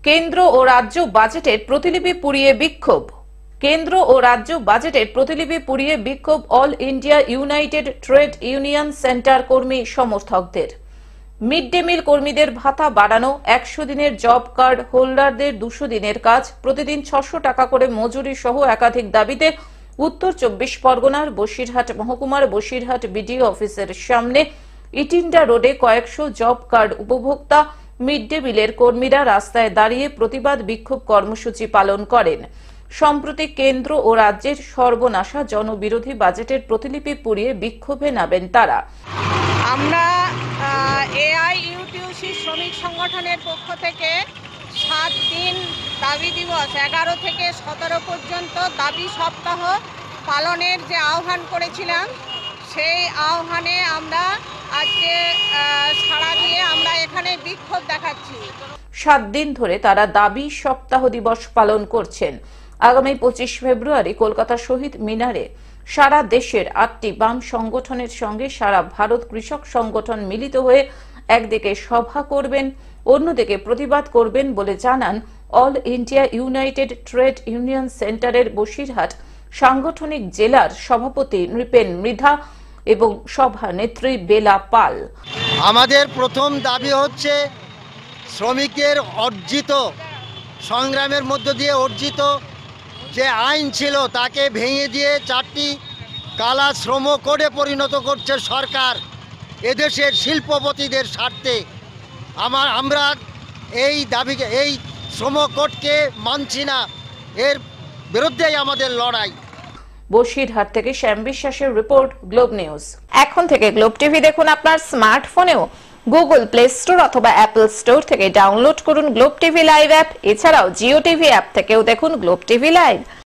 কেন্দ্র ও রাজ্য বাজেটের প্রতিলিপি পুড়িয়ে বিক্ষোভ। কেন্দ্র ও রাজ্য বাজেটের প্রতিলিপি পুড়িয়ে বিক্ষোভ all India United trade union centre কর্মী সমর্থকদের। মিড ডে মিল কর্মীদের ভাতা বাড়ানো, 100 দিনের জব কার্ড হোল্ডারদের 200 দিনের কাজ, প্রতিদিন 600 টাকা করে মজুরি সহ একাধিক দাবিতে উত্তর 24 পরগনার বসিরহাট মহকুমার বসিরহাট বিডিও অফিসের সামনে ইটিন্ডা রোডে কয়েকশো জব কার্ড উপভোক্তা মিড ডে মিলের কর্মীরা রাস্তায় দাঁড়িয়ে প্রতিবাদ বিক্ষোভ কর্মসূচি পালন করেন। সম্প্রতি কেন্দ্র ও রাজ্যের সর্বনাশা জনবিরোধী বাজেটের প্রতিলিপি পুড়িয়ে বিক্ষোভে নামেন তারা। আমরা এআইইউটিউসি শ্রমিক সংগঠনের পক্ষ থেকে 7 দিন দাবি দিবস 11 থেকে 17 পর্যন্ত দাবি সপ্তাহ পালনের যে আহ্বান করেছিলাম, সেই আহ্বানে আমরা আজকে সাড়া দিয়ে আমরা এখানে বিক্ষোভ দেখাচ্ছি। 7 দিন ধরে তারা দাবি সপ্তাহ দিবস পালন করছেন। আগামী 25 ফেব্রুয়ারি কলকাতা শহীদ মিনারে সারা দেশের 8টি বাম সংগঠনের সঙ্গে সারা ভারত কৃষক সংগঠন মিলিত হয়ে একদিকে সভা করবেন, অন্যদিকে প্রতিবাদ করবেন বলে জানান all India United trade union সেন্টারের বসিরহাট সাংগঠনিক জেলার সভাপতি নৃপেন মৃধা এবং সভানেত্রী বেলা পাল। আমাদের প্রথম দাবি হচ্ছে শ্রমিকের অর্জিত সংগ্রামের মধ্য দিয়ে অর্জিত যে আইন ছিল তাকে ভেঙে দিয়ে 4টি কালা শ্রম কোডে পরিণত করছে সরকার এদেশের শিল্পপতিদের স্বার্থে। আমরা এই দাবিকে, এই শ্রম কোডকে মানছি না, এর বিরুদ্ধেই আমাদের লড়াই। বসিরহাট থেকে শ্যাম বিশ্বাসের রিপোর্ট, গ্লোব নিউজ। এখন থেকে গ্লোব টিভি দেখুন আপনার স্মার্টফোনেও। গুগল প্লে স্টোর অথবা অ্যাপল স্টোর থেকে ডাউনলোড করুন গ্লোব টিভি লাইভ অ্যাপ। এছাড়াও জিও টিভি অ্যাপ থেকেও দেখুন গ্লোব টিভি লাইভ।